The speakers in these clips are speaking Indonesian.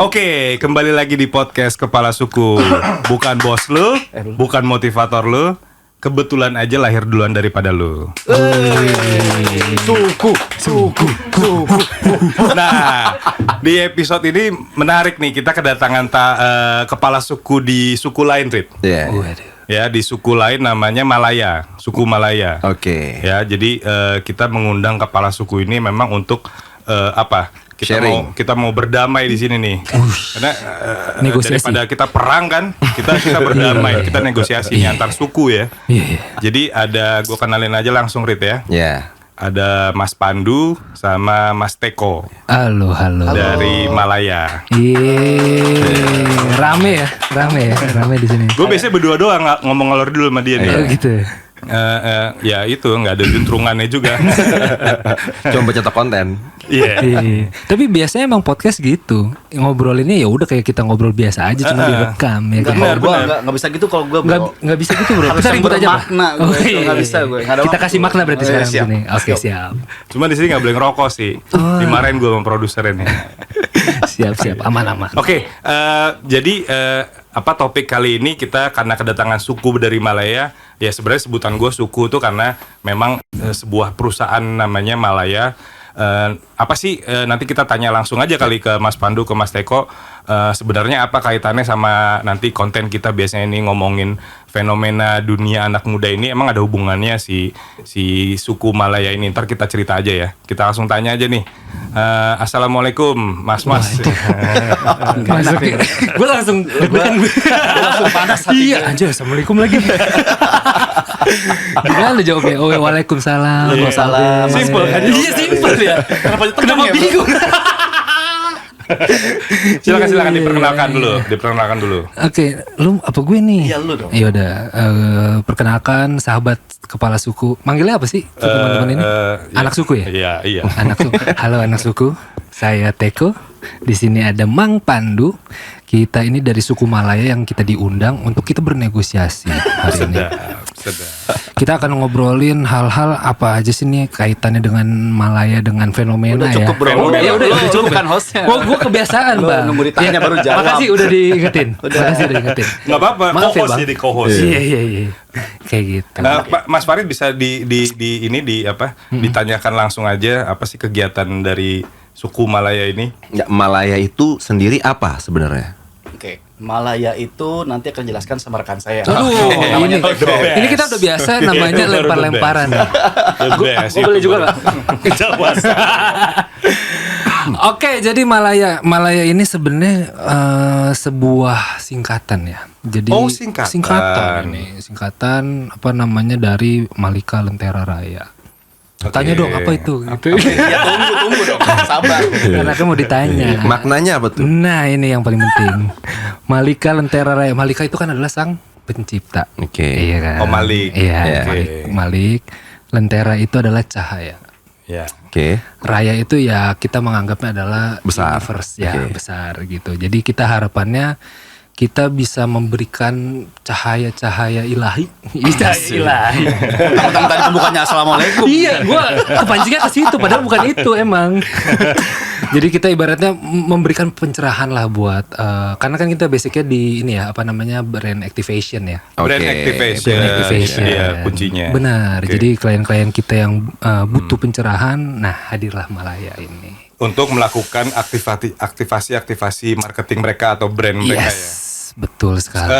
Oke, kembali lagi di podcast Kepala Suku. Bukan bos lu, bukan motivator lu, kebetulan aja lahir duluan daripada lu. Suku. Nah, di episode ini menarik nih, kita kedatangan kepala suku di suku lain, Rit. Iya. Ya, di suku lain namanya Malaya, suku Malaya. Oke. Ya, jadi kita mengundang kepala suku ini memang untuk apa? Kita mau berdamai di sini nih. Karena daripada kita perang kan, kita berdamai, kita negosiasi nih antar suku ya. Jadi gua kenalin aja langsung Rit ya. Iya. Ada Mas Pandu sama Mas Teko. Halo. Dari Malaya. Rame di sini. Gue biasanya berdua doang ngomong ngalor dulu sama dia nih. Oh gitu. Ya itu nggak ada juntrungannya juga. Cuma pencetak konten. Iya. Tapi biasanya emang podcast gitu. Ngobrolinnya ya udah kayak kita ngobrol biasa aja, cuma direkam ya. Kalau gue nggak bisa gitu, kalau gue nggak bisa gitu bro. harus Kita ribut aja. makna, nggak bisa gue. Kita kasih makna berarti sekarang sini. Oke siap. Cuma di sini nggak boleh ngerokok sih. Dimarahin gue sama produser ini. Siap aman. Oke, jadi topik kali ini kita karena kedatangan suku dari Malaya. Ya sebenarnya sebutan gue suku tuh karena memang sebuah perusahaan namanya Malaya. Apa sih nanti kita tanya langsung aja kali ke Mas Pandu, ke Mas Teko, sebenarnya apa kaitannya sama nanti konten kita biasanya ini ngomongin fenomena dunia anak muda ini, emang ada hubungannya si suku Malaya ini. Ntar kita cerita aja ya, kita langsung tanya aja nih. Assalamualaikum Mas. Gue langsung panas hati. Iya anjir, assalamualaikum lagi. Gimana lu jawabnya? Oh waalaikumsalam. Waalaikumsalam. Simple kan? Iya simple ya. Kenapa bingung? Silakan diperkenalkan dulu. Oke, lu apa gue nih? Iya, lu dong. Iya udah, perkenalkan sahabat kepala suku. Manggilnya apa sih teman-teman ini? Anak suku ya? Iya. Anak suku. Halo anak suku. Saya Teko. Di sini ada Mang Pandu. Kita ini dari suku Malaya yang kita diundang untuk kita bernegosiasi hari ini. Sedap. Kita akan ngobrolin hal-hal apa aja sih nih kaitannya dengan Malaya, dengan fenomena Udah cukup, ya. bro. Udah cukup. Bukan hostnya. Gue kebiasaan Lu bang. nunggu ditanya baru jawab. Makasih udah diingetin. Makasih udah diingetin. Nggak apa-apa, Maaf ya, co-host Bang. jadi co-host. Iya. Kayak gitu. Mas Farid bisa ditanyakan langsung aja apa sih kegiatan dari suku Malaya ini? Ya, Malaya itu sendiri apa sebenarnya? Oke, Malaya itu nanti akan jelaskan sama rekan saya. Ini kita udah biasa namanya lempar-lemparan. Gue boleh juga nggak? Oke, jadi Malaya ini sebenarnya sebuah singkatan ya. Jadi singkatan apa namanya dari Malika Lentera Raya. Tanya dong apa itu? Ya tunggu dong, sabar. Karena kan mau ditanya. Maknanya apa tuh? Nah ini yang paling penting. Malika Lentera Raya. Malika itu kan adalah sang pencipta. Oke. Iya kan. Oh, Malik. Iya. Oke. Malik. Lentera itu adalah cahaya. Ya. Oke. Raya itu ya kita menganggapnya adalah Besar. universe ya, Oke. besar gitu. Jadi kita harapannya kita bisa memberikan cahaya-cahaya ilahi. Ilahi. Tentang tadi bukannya assalamualaikum. Iya, gue kepancingnya ke situ padahal bukan itu emang. Jadi kita ibaratnya memberikan pencerahan lah buat karena kan kita basicnya di ini ya apa namanya brand activation ya. Brand Oke. activation. Brand activation. Iya, kuncinya. Benar. Oke. Jadi klien-klien kita yang butuh pencerahan, nah hadirlah Malaya ini. Untuk melakukan aktivasi marketing mereka atau brand mereka ya. Betul sekali.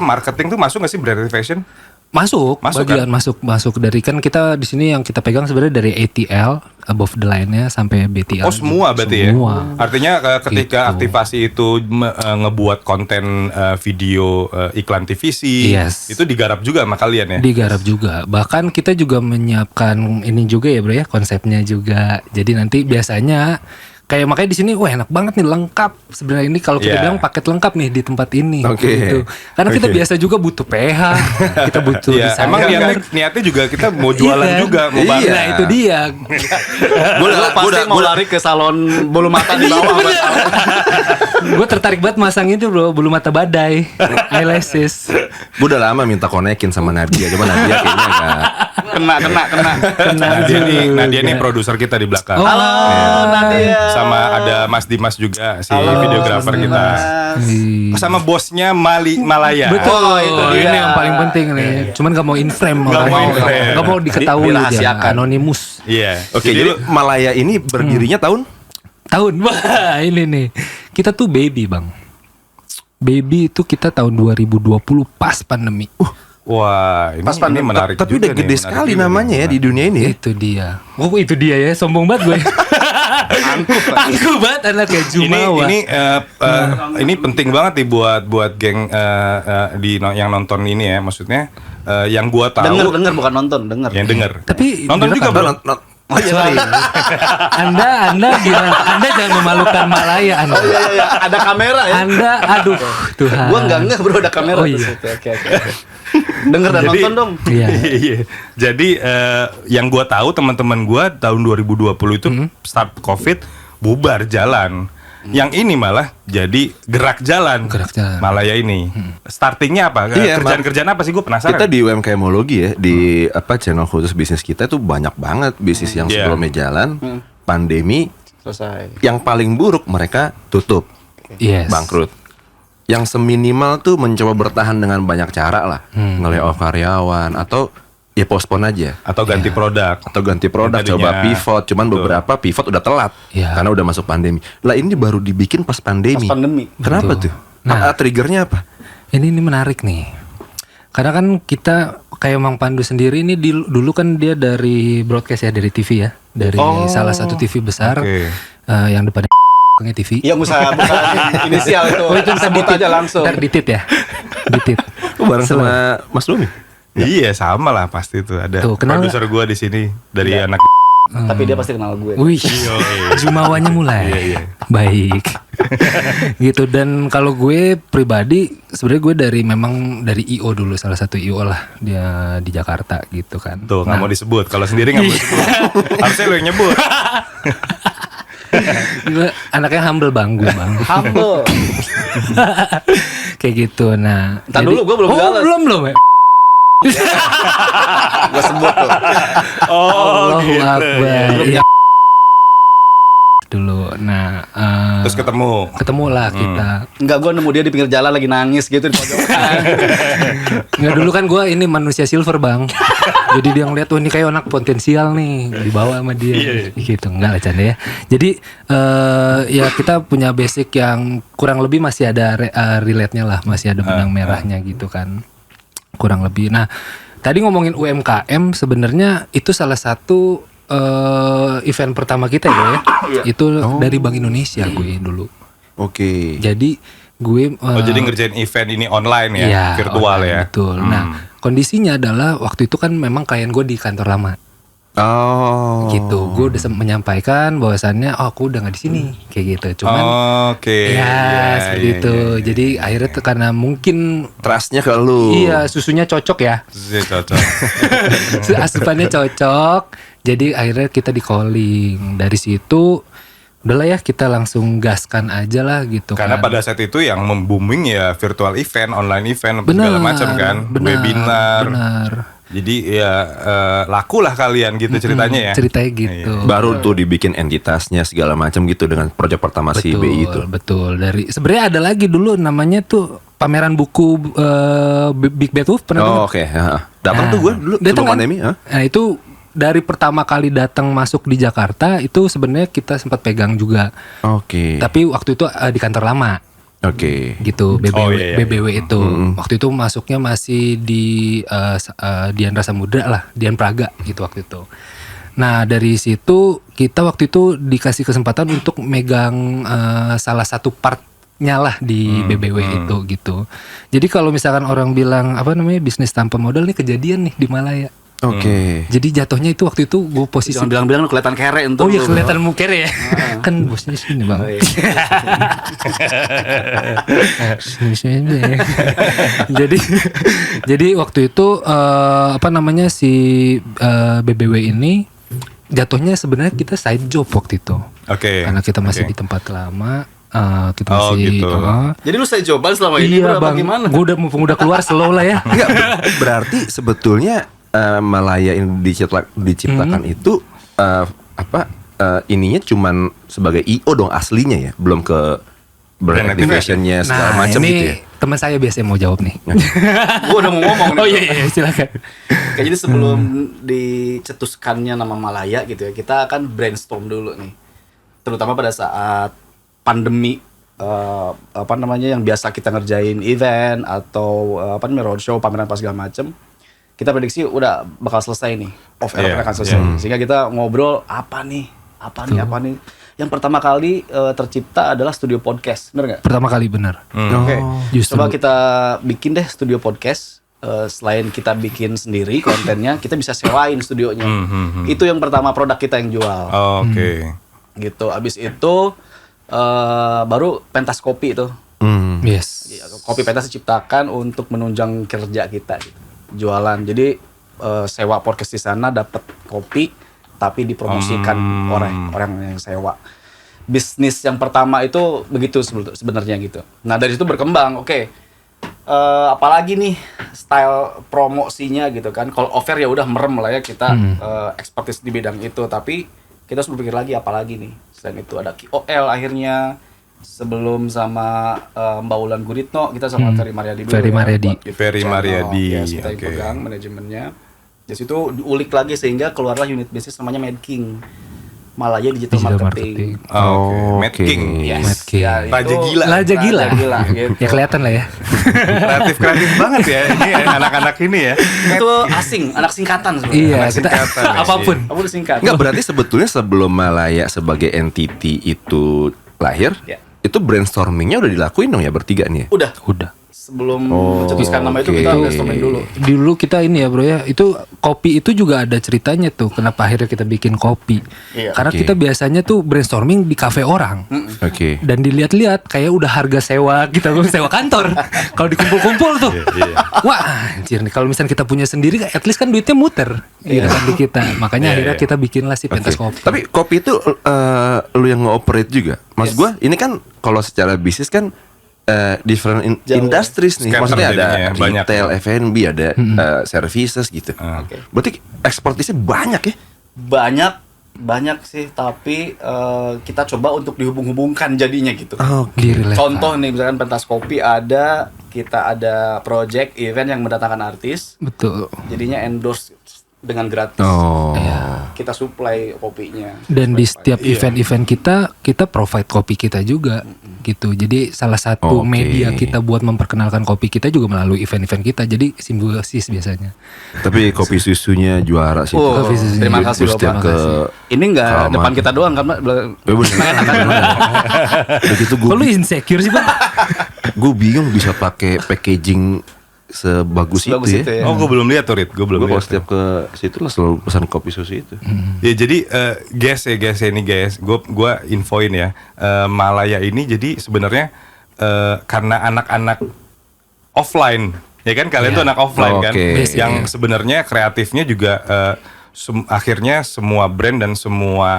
Marketing tuh masuk nggak sih brand activation? Masuk bagian kan? masuk dari kan kita di sini yang kita pegang sebenarnya dari ATL above the line-nya sampai BTL. Oh semua berarti semua. ya? Artinya ketika Gitu. aktivasi itu ngebuat konten video iklan TVC, Yes. itu digarap juga sama kalian ya? Digarap juga. Bahkan kita juga menyiapkan ini juga ya bro ya, konsepnya juga. Jadi nanti biasanya kayak makanya di sini wah enak banget nih, lengkap sebenarnya ini kalau kita Yeah. bilang paket lengkap nih di tempat ini. Oke. Gitu. Karena kita biasa juga butuh PH, kita butuh Iya, desainer. emang niatnya juga kita mau jualan Iya. juga, mau Iya. bareng. Nah itu dia. Gue pasti mau lari ke salon bulu mata di bawah. Gue tertarik banget masang itu bro, bulu mata badai, eyelashes. Gue udah lama minta konekin sama Nadia, coba Nadia kayaknya agak Kena. Nadia nih produser kita di belakang. Oh. Halo Nadia. sama ada Mas Dimas juga si Halo, videografer Mas kita. Dimas. Sama bosnya Malaya. Betul, itu dia. ini yang paling penting nih. Cuman gak mau in frame Nggak mau in frame. Gak mau diketahui dia, Dirahasiakan. anonimus. Iya. Oke, jadi Malaya ini berdirinya tahun? Tahun, wah ini nih. Kita tuh baby bang. Baby itu kita tahun 2020 pas pandemi. Wah, ini, Pas ini pandemi. menarik Tapi juga udah gede nih, sekali menarik juga namanya nih. ya di dunia ini ya. Itu dia. Oh itu dia ya, sombong banget gue. Angkuh banget anaknya Jumawa. Ini penting banget nih buat geng yang nonton ini ya, maksudnya yang gua tahu Denger bukan nonton, denger. yang denger. Tapi nonton juga bro. Oh iya, sorry. Anda gimana? Anda jangan memalukan Malaya Anda. Oh iya, ada kamera ya. Anda, aduh, Tuhan. Gua enggak bro, ada kamera Oh, di iya. situ. Oke. Denger dan nonton dong. Iya. Iya. Jadi yang gua tahu teman-teman gua tahun 2020 itu start Covid bubar jalan. Yang ini malah jadi gerak jalan. Gerak jalan. Malaya ini. Startingnya apa? Iya, Kerjaan-kerjaan apa sih, gue penasaran. Kita di UMKMologi ya, di channel khusus bisnis kita tuh banyak banget bisnis yang Iya. sebelumnya jalan, pandemi, Selesai. yang paling buruk mereka tutup, Yes. bangkrut. Yang seminimal tuh mencoba bertahan dengan banyak cara lah, nge-layoff karyawan atau ya postpone aja. Atau ganti produk. Atau ganti produk, Tadinya. coba pivot. Cuman beberapa pivot udah telat Iya. karena udah masuk pandemi. Lah ini baru dibikin pas pandemi. Pas pandemi. Kenapa Betul. tuh? Nah. Triggernya apa? Ini menarik nih. Karena kan kita kayak Mang Pandu sendiri ini dulu kan dia dari broadcast ya, dari TV ya, dari salah satu TV besar Oke. yang depannya TV. Iya, bukan inisial itu. Oh itu sebut aja langsung. Ntar ditit ya, ditit. Bareng sama Mas Lumi. Iya, sama lah pasti tuh ada. Tuh, kenapa? Produser gua di sini dari anak. Tapi dia pasti kenal gue. Wih, Jumawanya mulai. Iya. Baik. Gitu. Dan kalau gue pribadi sebenarnya gue memang dari IO dulu, salah satu IO lah dia di Jakarta gitu kan. Tuh, nggak mau disebut. Kalau sendiri nggak mau disebut. Harusnya lo yang nyebut. Gue anaknya humble bang, gue bang. Humble. Kayak gitu. Nah, Ntar dulu, gue belum jalan. belum ya. Gue sebut tuh. Allahu gitu. Akbar. Iya. Dulu. Nah, Terus ketemu lah kita. Enggak, gue nemu dia di pinggir jalan lagi nangis gitu di pojokan. Nggak, dulu kan gue ini manusia silver bang. Jadi dia ngeliat, ini kayak anak potensial nih, dibawa sama dia. Gitu, enggak lah canda ya. Jadi ya kita punya basic yang kurang lebih masih ada relate-nya lah, masih ada benang merahnya gitu kan. Kurang lebih. Nah, tadi ngomongin UMKM sebenarnya itu salah satu event pertama kita ya. Itu dari Bank Indonesia gue dulu. Oke. Jadi gue jadi ngerjain event ini online ya, iya, virtual online, ya. betul. Nah, kondisinya adalah waktu itu kan memang klien gue di kantor lama. Oh. Gitu. Gue udah menyampaikan bahwasannya aku udah nggak di sini kayak gitu. Cuman Oke. ya Iya, seperti iya, itu. iya. Jadi akhirnya tuh karena mungkin Trustnya ke lu. iya susunya cocok ya. Iya, cocok. Asupannya cocok. Jadi akhirnya kita di calling. Dari situ udahlah ya kita langsung gaskan aja lah gitu. Karena kan. pada saat itu yang membooming ya virtual event, online event, Benar, segala macam kan, webinar. Benar. Jadi ya laku lah kalian gitu ceritanya ya. Ceritanya gitu. Baru tuh dibikin entitasnya segala macam gitu dengan proyek pertama si BI itu. Betul. Dari sebenarnya ada lagi dulu namanya tuh pameran buku Big Bad Wolf, pernah dengar? Oh, oke. Datang tuh gue dulu datang sebelum kan? pandemi. Nah itu dari pertama kali datang masuk di Jakarta itu sebenarnya kita sempat pegang juga. Oke. Tapi waktu itu di kantor lama. Oke. Gitu BBW, Oh, iya, iya. BBW itu waktu itu masuknya masih di Dian Rasa Mudra lah, Dian Praga gitu waktu itu. Nah dari situ kita waktu itu dikasih kesempatan untuk megang salah satu partnya lah di BBW itu gitu. Jadi kalau misalkan orang bilang apa namanya bisnis tanpa modal nih kejadian nih di Malaya. Oke. Jadi jatuhnya itu waktu itu gue posisi. Jangan bilang-bilang lu kelihatan kere Oh entar iya lu. kelihatan mukere ya. Kan bosnya sini bang. Oh, iya. Sini ya. jadi waktu itu apa namanya si BBW ini jatuhnya sebenarnya kita side job waktu itu. Oke. Karena kita masih Oke. di tempat lama. Kita Oh, masih gitu. Jadi lu saya coba selama ini iya berapa bang. gimana? Gue udah mumpung udah keluar slow lah ya. Enggak, berarti sebetulnya Malaya yang diciptakan itu apa ininya cuman sebagai IO dong aslinya ya, belum ke brand activation-nya segala Nah, macam ini gitu ya. teman saya biasanya mau jawab nih. Gue udah mau ngomong nih. Oh iya, silakan. Kayak jadi sebelum dicetuskannya nama Malaya gitu ya, kita akan brainstorm dulu nih. Terutama pada saat pandemi, apa namanya, yang biasa kita ngerjain event atau apa namanya, roadshow, pameran pas segala macem. Kita prediksi udah bakal selesai nih, off air akan selesai. Sehingga kita ngobrol apa nih. Yang pertama kali tercipta adalah studio podcast, bener nggak? Pertama kali benar. Oke, Justru. coba kita bikin deh studio podcast. Selain kita bikin sendiri kontennya, kita bisa sewain studionya. Itu yang pertama produk kita yang jual. Oke. Gitu. Abis itu baru pentas kopi itu. Yes. Kopi pentas diciptakan untuk menunjang kerja kita. Gitu. Jualan. Jadi sewa podcast di sana dapat kopi, tapi dipromosikan orang yang sewa. Bisnis yang pertama itu begitu sebenarnya gitu. Nah dari situ berkembang. Oke. Apalagi nih style promosinya gitu kan. Kalau offer ya udah merem lah ya kita expertise di bidang itu. Tapi kita harus berpikir lagi apalagi nih. Selain itu ada KOL akhirnya. Sebelum sama Mbak Ulan Guritno, kita sama Ferry Mariadi dulu. Ferry Mariadi. Ferry Mariadi, Yes, kita yang oke. pegang manajemennya. Di situ diulik lagi sehingga keluarlah unit bisnis namanya MadKing. Malaya Digital Marketing. Oke. Mad Oke. King. Yes. MadKing. Ya, itu Raja gila. Raja gila. gitu. Ya kelihatan lah ya. Kreatif banget ya ini anak-anak ini ya. Itu asing, anak singkatan sebenarnya. Iya, Anak kita singkatan ya, apapun. Aku udah singkat. Enggak, berarti sebetulnya sebelum Malaya sebagai entity itu lahir, Ya. itu brainstormingnya udah dilakuin dong ya bertiga nih ya? Udah. Sebelum mencetuskan nama itu kita oke. brainstorming dulu. Dulu kita ini ya bro ya, itu kopi itu juga ada ceritanya tuh. Kenapa akhirnya kita bikin kopi? Iya. Karena Oke. kita biasanya tuh brainstorming di kafe orang. Oke. Dan dilihat-lihat kayak udah harga sewa kita sewa kantor. Kalau dikumpul-kumpul tuh, wah anjir nih kalau misalnya kita punya sendiri, at least kan duitnya muter gitu kan di kita. Makanya akhirnya kita bikinlah si pentas kopi. Tapi kopi itu lu yang nge-operate juga. Maksud gua ini kan kalau secara bisnis kan different industries nih. Scatter Maksudnya ada jadinya, banyak. retail, F&B, ada services gitu. Oke. Berarti ekspertisnya banyak ya? Banyak sih, tapi kita coba untuk dihubung-hubungkan jadinya gitu. Direlate. Contoh nih misalkan pentas kopi kita ada project event yang mendatangkan artis, Betul. jadinya endorse dengan gratis. Oh. Kita supply kopinya. Dan di setiap event-event kita provide kopi kita juga gitu. Jadi salah satu Oke. media kita buat memperkenalkan kopi kita juga melalui event-event kita. Jadi simbiosis biasanya. Tapi kopi susunya juara sih. Oh, Kopi susunya. terima kasih Gua setiap Bapak. ke Ini enggak Keramat. depan kita doang kan, Pak? begitu Kok lu insecure sih bang? gue bingung bisa pakai packaging sebagus Sebagus itu itu ya. ya. Oh, gue belum lihat tuh, Rit. Gue belum Gue kalau lihat. setiap ke situ lah selalu pesan kopi susu itu. Ya jadi guys ini guys, gue infoin ya, Malaya ini jadi sebenarnya karena anak-anak offline, ya kan kalian tuh anak offline kan, Oke. yang sebenarnya kreatifnya juga akhirnya semua brand dan semua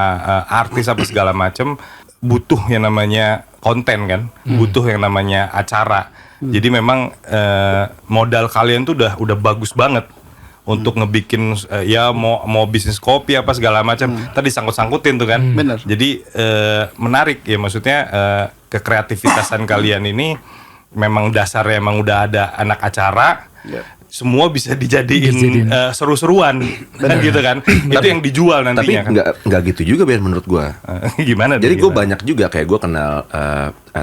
artis apa segala macam butuh yang namanya konten kan, butuh yang namanya acara. Jadi memang modal kalian tuh udah bagus banget untuk ngebikin ya mau bisnis kopi apa segala macam. Tadi sangkut-sangkutin tuh kan. Bener. Jadi menarik ya, maksudnya kekreativitasan kalian ini memang dasarnya emang udah ada anak acara. Semua bisa dijadiin seru-seruan kan gitu kan. Itu yang dijual Tapi nantinya kan. nggak gitu juga Ben menurut gue. Gimana? Jadi gue gimana? banyak juga kayak gue kenal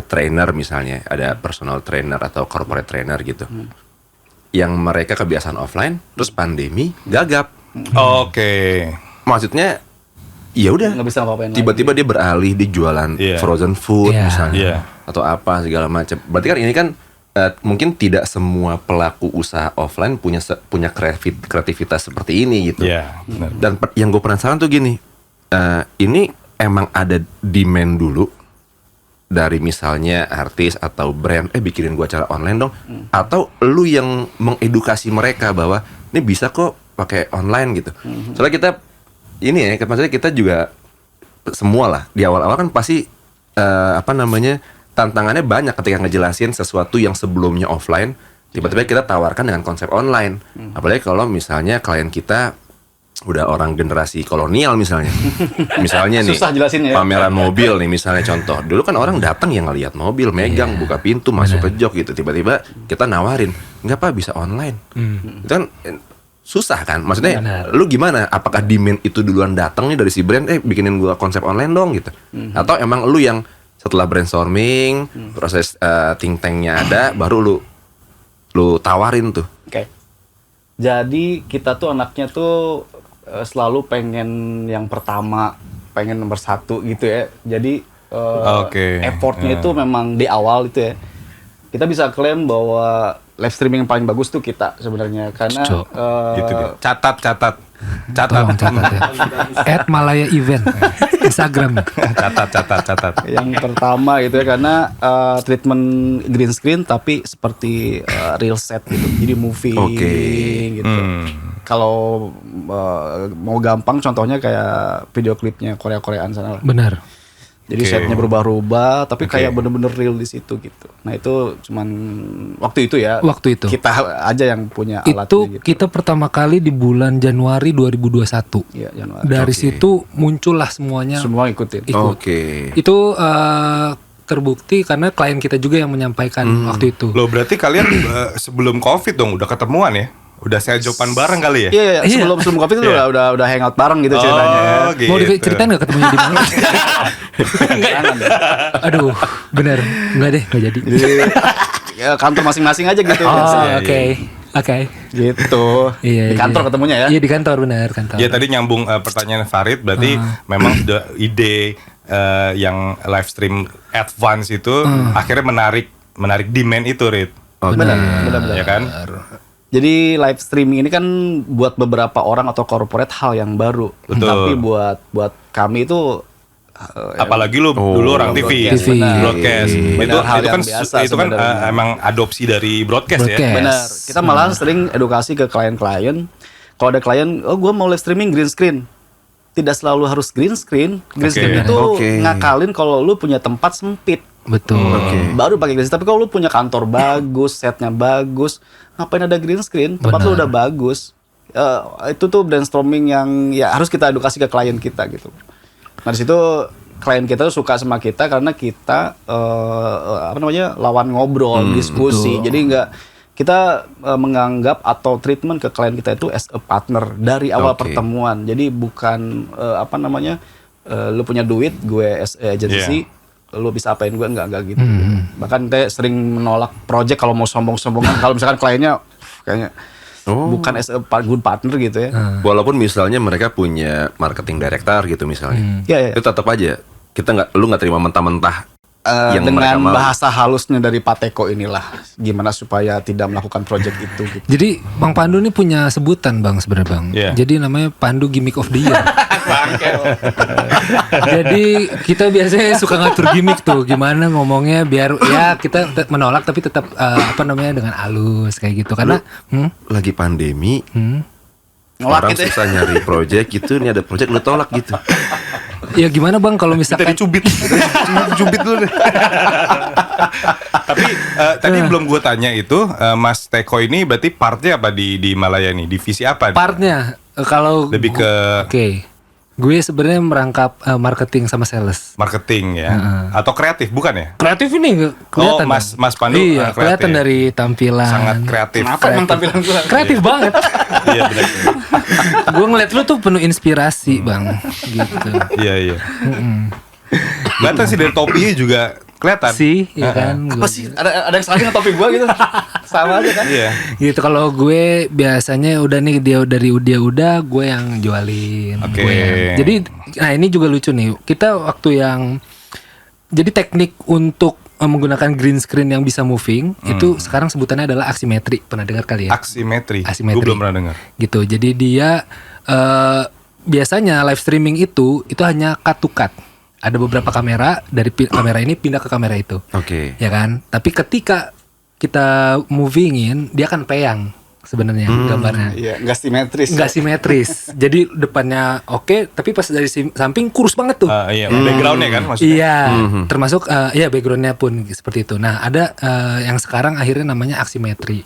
trainer misalnya, ada personal trainer atau corporate trainer gitu, yang mereka kebiasaan offline, terus pandemi gagap. Oke. Maksudnya, ya udah. Nggak bisa apa-apain Tiba-tiba dia beralih di jualan Iya. frozen food Iya. misalnya, Iya. atau apa segala macam. Berarti kan ini kan mungkin tidak semua pelaku usaha offline punya kreativitas seperti ini gitu. Iya, benar. Dan yang gue penasaran tuh gini, ini emang ada demand dulu dari misalnya artis atau brand, bikinin gue acara online dong, atau lu yang mengedukasi mereka bahwa ini bisa kok pakai online gitu. Soalnya kita ini ya, maksudnya kita juga semua lah di awal-awal kan pasti tantangannya banyak ketika ngejelasin sesuatu yang sebelumnya offline, tiba-tiba kita tawarkan dengan konsep online. Apalagi kalau misalnya klien kita udah orang generasi kolonial misalnya. Misalnya nih Susah jelasinnya ya. pameran mobil nih misalnya contoh. Dulu kan orang datang yang ngelihat mobil, megang, buka pintu, masuk ke jok gitu. Tiba-tiba kita nawarin, "Enggak Pak, bisa online." Itu kan susah kan? Maksudnya lu gimana? Apakah demand itu duluan datang nih dari si brand, bikinin gua konsep online dong gitu. Atau emang lu yang setelah brainstorming, proses think tanknya ada, baru lu tawarin tuh. Oke. Jadi kita tuh anaknya tuh selalu pengen yang pertama, pengen nomor satu gitu ya. Jadi effortnya itu memang di awal itu ya. Kita bisa klaim bahwa live streaming yang paling bagus tuh kita sebenarnya karena Gitu. Catat. Tolong catat ya. @malaya event Instagram. Catat. yang pertama gitu ya karena treatment green screen tapi seperti real set gitu. Jadi moving gitu. Kalau mau gampang contohnya kayak video klipnya Korea-Koreaan sana lah. Benar. Jadi setnya berubah-ubah, tapi kayak bener-bener real di situ gitu. Nah itu cuman waktu itu ya. Waktu itu. Kita aja yang punya alatnya Itu gitu. kita pertama kali di bulan Januari 2021. Iya, Januari. Dari situ muncullah semuanya. Semua ikutin. Ikut. Oke. Itu terbukti karena klien kita juga yang menyampaikan waktu itu. Loh berarti kalian sebelum COVID dong udah ketemuan ya? Udah saya jopan bareng kali ya? Iya, sebelum Covid itu udah hangout bareng gitu ceritanya ya. Gitu. Mau diceritain nggak ketemunya di mana? Jangan deh. Aduh, bener. Enggak deh, nggak jadi. Jadi ya, kantor masing-masing aja gitu. Oh, biasanya. oke. Gitu. Di kantor ketemunya ya. Iya di kantor, benar kantor. Ya tadi nyambung pertanyaan Farid, berarti memang sudah ide yang live stream advance itu akhirnya menarik demand itu, Rit. Benar. Ya kan? Jadi live streaming ini kan buat beberapa orang atau corporate hal yang baru. Betul. Tapi buat kami itu Apalagi lu dulu orang TV, broadcast. Benar, hal Itu kan yang biasa itu kan sebenarnya. emang adopsi dari broadcast ya. benar. Kita malah sering edukasi ke klien-klien. Kalau ada klien, gue mau live streaming green screen. Tidak selalu harus green screen. Green screen itu ngakalin kalau lu punya tempat sempit. Betul. Baru pakai green screen. Tapi kalau lu punya kantor bagus, setnya bagus, ngapain ada green screen? Tempat lu udah bagus. Itu tuh brainstorming yang ya harus kita edukasi ke klien kita gitu. Nah di situ klien kita tuh suka sama kita karena kita lawan ngobrol, diskusi. Jadi nggak kita menganggap atau treatment ke klien kita itu as a partner dari awal pertemuan. Jadi bukan lu punya duit, gue as a agency, lu bisa apain gue enggak gitu. Bahkan kita sering menolak project kalau mau sombong-sombongan. Kalau misalkan kliennya kayaknya bukan as a good partner gitu ya. Walaupun misalnya mereka punya marketing director gitu misalnya. Iya. Itu tetap aja lu nggak terima mentah-mentah yang mereka dengan mau. bahasa halusnya dari Pak Teko inilah gimana supaya tidak melakukan project itu gitu. Jadi Bang Pandu ini punya sebutan Bang sebenarnya Bang. Yeah. Jadi namanya Pandu Gimmick of the Year. Jadi kita biasanya suka ngatur gimmick tuh, gimana ngomongnya biar ya kita menolak tapi tetap dengan halus kayak gitu karena Lagi pandemi, Nolak orang gitu ya. susah nyari project gitu, ini ada project lu tolak gitu. ya gimana Bang kalau Kita misalkan dicubit dulu deh. Tapi tadi belum gue tanya itu Mas Teko ini berarti partnya apa di Malaya nih? Divisi apa? partnya kalau Lebih ke Oke. Gue sebenarnya merangkap marketing sama sales. marketing ya, atau kreatif bukan ya? Kreatif ini kelihatan. Oh, Mas Pandu Iya, kreatif. kelihatan dari tampilan. Sangat kreatif. Kenapa emang tampilan gue? Kreatif banget. Iya benar. Gue ngeliat lu tuh penuh inspirasi, Bang. Gitu. Iya. Kelihatan sih dari topinya juga kelihatan. Sih, ya kan. Apa sih? Ada yang salah dengan topi gue gitu? Sama aja kan? Iya. Gitu kalau gue biasanya udah nih dia udah gue yang jualin. Oke. Gue yang- Jadi nah ini juga lucu nih. Kita waktu yang jadi teknik untuk menggunakan green screen yang bisa moving itu sekarang sebutannya adalah aksimetri. Pernah dengar kali ya? Asimetri. Asimetri. Gue belum pernah dengar. Gitu. Jadi dia biasanya live streaming itu hanya cut to cut. Ada beberapa kamera dari kamera ini pindah ke kamera itu. Oke. Ya kan? Tapi ketika kita movingin dia akan peyang sebenarnya gambarnya. Iya, nggak simetris. Nggak simetris. Jadi depannya oke, tapi pas dari samping kurus banget tuh. Iya, backgroundnya kan maksudnya. Iya, termasuk ya backgroundnya pun seperti itu. Nah ada yang sekarang akhirnya namanya aksimetri.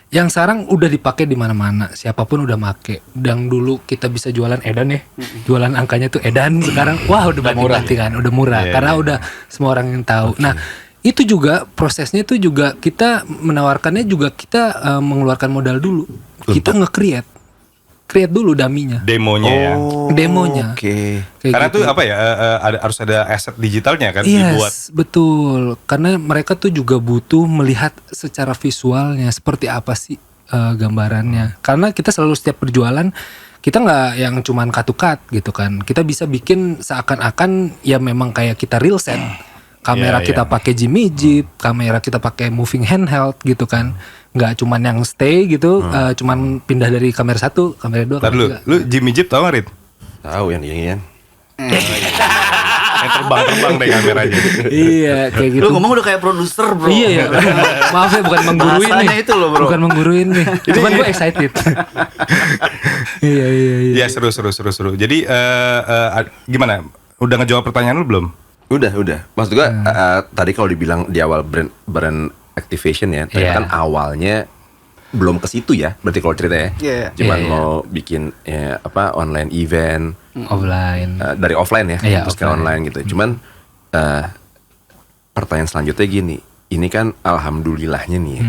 yang sekarang udah dipakai di mana-mana, siapapun udah make. Dan dulu kita bisa jualan edan ya, jualan angkanya tuh edan. Sekarang wah udah mati kan, udah murah karena udah semua orang yang tahu. Nah itu juga prosesnya itu juga kita menawarkannya juga kita mengeluarkan modal dulu, kita nge-create dulu daminya, Demonya ya. demonya. Oke. Kayak Karena gitu. tuh apa ya? Harus ada aset digitalnya kan Yes, dibuat. betul. Karena mereka tuh juga butuh melihat secara visualnya seperti apa sih gambarannya. Karena kita selalu setiap berjualan kita nggak yang cuman cut gitu kan. Kita bisa bikin seakan-akan ya memang kayak kita real set. Kamera Iya, kita iya. pakai Jimmy Jeep, kamera kita pakai moving handheld gitu kan. Nggak cuman yang stay gitu, cuman pindah dari kamera 1, kamera 2, Ntar kamera 3. lu Jimmy Jeep tau gak Rit? Tahu yang ini kan. Yang terbang-terbang deh kameranya. Iya, kayak gitu. Lu ngomong udah kayak produser, bro. Iya ya, maaf ya bukan mengguruin Bahasanya nih. itu loh, bro. Bukan mengguruin nih. Cuman gue excited. Iya. Iya seru. Jadi gimana? Udah ngejawab pertanyaan lu belum? Udah. Maksud gua tadi kalau dibilang di awal brand activation ya, ternyata Iya. kan awalnya belum ke situ ya. Berarti kalau cerita ya. Iya. Cuman Iya. mau bikin ya, online event Offline. dari offline ya, Iya, terus ke offline. online gitu. Cuman pertanyaan selanjutnya gini, ini kan alhamdulillahnya nih ya,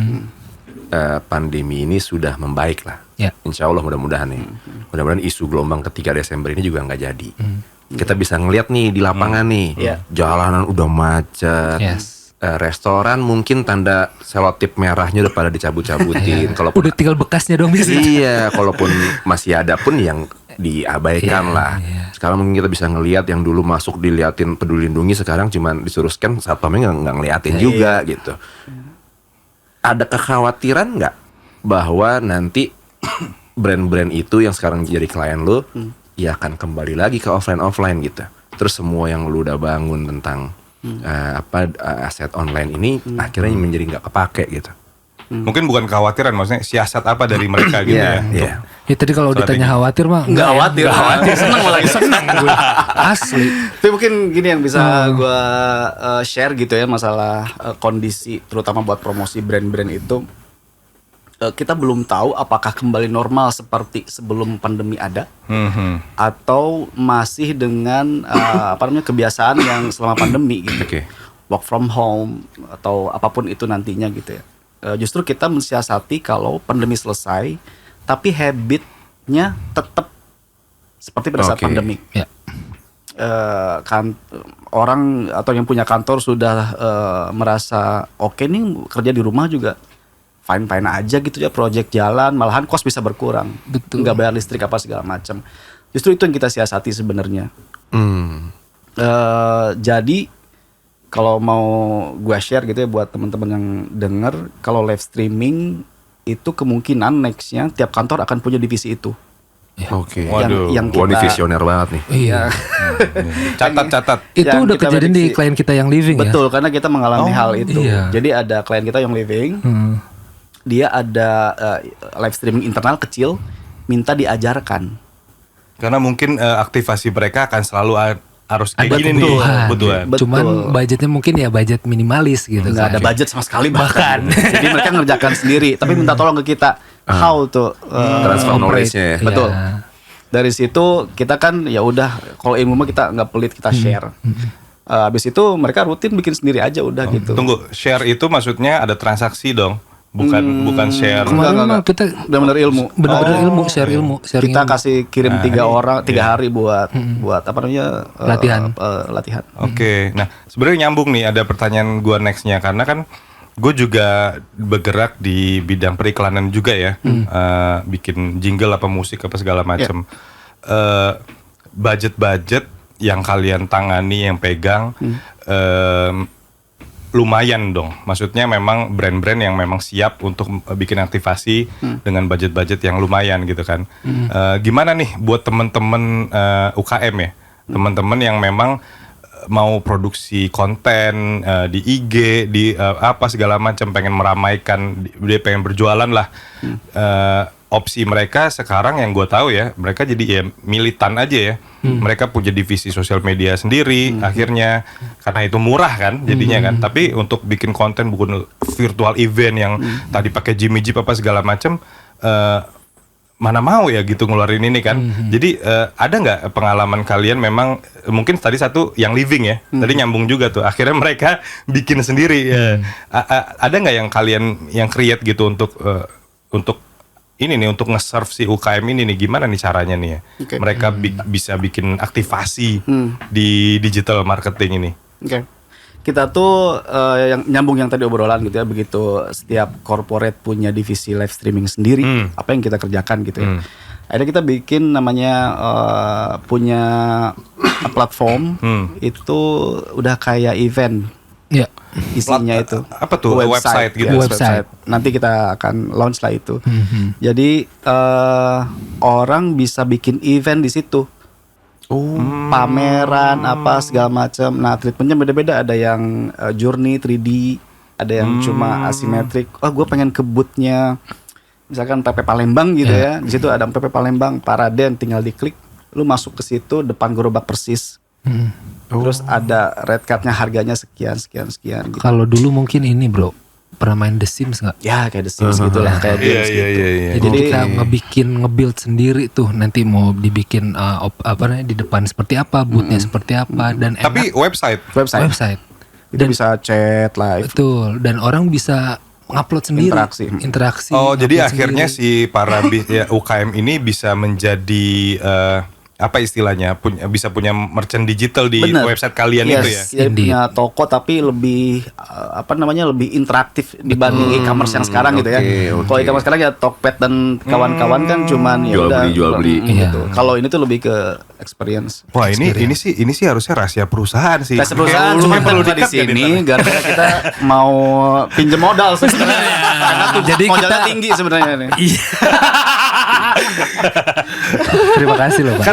pandemi ini sudah membaik lah. Ya. Insya Allah mudah-mudahan ya. Mudah-mudahan isu gelombang ketiga Desember ini juga nggak jadi. Kita bisa ngeliat nih di lapangan nih, Iya. jalanan udah macet. Yes. Restoran mungkin tanda selotip merahnya udah pada dicabut-cabutin. Kalaupun Udah tinggal bekasnya dong bisa. iya, kalaupun masih ada pun yang diabaikan Iya, lah. iya. Sekarang mungkin kita bisa ngelihat yang dulu masuk diliatin Peduli Lindungi, sekarang cuman disuruh scan, satpamnya nggak ngeliatin juga gitu. Ada kekhawatiran nggak bahwa nanti brand-brand itu yang sekarang jadi klien lu, ya akan kembali lagi ke offline gitu. Terus semua yang lu udah bangun tentang aset online ini akhirnya menjadi nggak kepake gitu. Mungkin bukan kekhawatiran, maksudnya siasat apa dari mereka gitu Iya, ya. untuk- iya. Ya tadi kalau Strategi. ditanya khawatir mah Nggak khawatir. Seneng malah. Seneng gue. Asli. Tapi mungkin gini yang bisa gue share gitu ya, masalah kondisi terutama buat promosi brand-brand itu. Kita belum tahu apakah kembali normal seperti sebelum pandemi ada, atau masih dengan kebiasaan yang selama pandemi gitu. Oke. Work from home atau apapun itu nantinya gitu ya. Justru kita mensiasati kalau pandemi selesai tapi habitnya tetap seperti pada saat Oke. pandemi. Ya. Orang atau yang punya kantor sudah merasa oke nih kerja di rumah juga fine aja gitu ya, project jalan, malahan kos bisa berkurang, Betul. nggak bayar listrik apa segala macam. Justru itu yang kita siasati sebenarnya. Jadi kalau mau gue share gitu ya buat teman-teman yang denger, kalau live streaming itu kemungkinan nextnya tiap kantor akan punya divisi itu. Oke. Waduh. yang Wah, ini kita visioner banget nih. Iya. Catat. Itu Yang udah kita kejadian di prediksi. klien kita yang living ya. Betul, karena kita mengalami hal itu. iya. Jadi ada klien kita yang living, dia ada live streaming internal kecil, minta diajarkan. Karena mungkin aktivasi mereka akan selalu harus kayak Ada gini nih kebutuhan. Betul. Cuman budgetnya mungkin ya budget minimalis gitu. Nggak ada kan. budget sama sekali bahkan. Jadi mereka ngerjakan sendiri, tapi minta tolong ke kita how to Transfer knowledge-nya ya. Betul. Iya. Dari situ kita kan ya udah, kalau ilmu mah kita nggak pelit, kita share. Habis itu mereka rutin bikin sendiri aja udah gitu. Tunggu, share itu maksudnya ada transaksi dong, bukan share. Kemarin Enggak. mah kita Benar-benar ilmu. benar-benar ilmu, share ilmu, sharing Kita ilmu. kasih kirim 3 hari buat apa namanya Latihan. latihan. Oke, nah sebenarnya nyambung nih, ada pertanyaan gua nextnya karena kan gue juga bergerak di bidang periklanan juga ya, bikin jingle apa musik apa segala macam. Budget yang kalian tangani, yang pegang, lumayan dong. Maksudnya memang brand-brand yang memang siap untuk bikin aktivasi dengan budget-budget yang lumayan gitu kan. Gimana nih buat temen-temen UKM ya, temen-temen yang memang mau produksi konten di IG, di apa segala macam, pengen meramaikan, dia pengen berjualan lah. opsi mereka sekarang yang gue tahu ya, mereka jadi ya militan aja ya. Mereka punya divisi sosial media sendiri akhirnya, karena itu murah kan jadinya kan. Tapi untuk bikin konten bukan virtual event yang tadi pakai Jimmy Jeep apa segala macam, mana mau ya gitu ngeluarin ini kan. Jadi ada nggak pengalaman kalian memang mungkin tadi satu yang living ya, tadi nyambung juga tuh. Akhirnya mereka bikin sendiri. Ada nggak yang kalian yang create gitu untuk ini nih untuk nge-serve si UKM ini nih, gimana nih caranya nih ya? Oke. Mereka bisa bikin aktivasi di digital marketing ini. Oke. Kita tuh yang nyambung yang tadi obrolan gitu ya, begitu setiap corporate punya divisi live streaming sendiri, apa yang kita kerjakan gitu ya. Akhirnya kita bikin namanya punya platform itu udah kayak event. Ya. Isinya itu apa tuh? Website gitu? ya, Website. Nanti kita akan launch lah itu. Jadi orang bisa bikin event di situ. Pameran apa segala macam. Nah, treatmentnya beda-beda. Ada yang journey 3D, ada yang cuma asimetrik. Oh, gue pengen ke booth-nya misalkan PP Palembang gitu ya. Di situ ada PP Palembang, Paraden, tinggal diklik, lu masuk ke situ, depan gerobak persis. Terus ada red card-nya, harganya sekian gitu. Kalau dulu mungkin ini bro, pernah main The Sims nggak? Ya kayak The Sims gitu lah, kayak games gitu. Jadi kita nge-build sendiri tuh, nanti mau dibikin apa namanya di depan seperti apa, boothnya seperti apa, dan Tapi website. website. Itu bisa chat live. Betul, dan orang bisa ngupload sendiri, interaksi. Oh, jadi ngupload akhirnya sendiri. si para UKM ini bisa menjadi apa istilahnya, bisa punya merchant digital di Bener. website kalian itu ya. Jadi punya toko tapi lebih lebih interaktif dibanding e-commerce yang sekarang gitu ya. Kalau e-commerce sekarang ya Tokped dan kawan-kawan kan cuman ya udah jual beli. gitu. Kalau ini tuh lebih ke experience. Wah, ini sih harusnya rahasia perusahaan sih. Tes perusahaan Kayak cuma perlu perlu di di-cut ya sini ntar. gara-gara kita mau pinjam modal sebenarnya. Karena tuh Jadi modalnya kita- tinggi sebenarnya nih. Terima kasih loh Pak.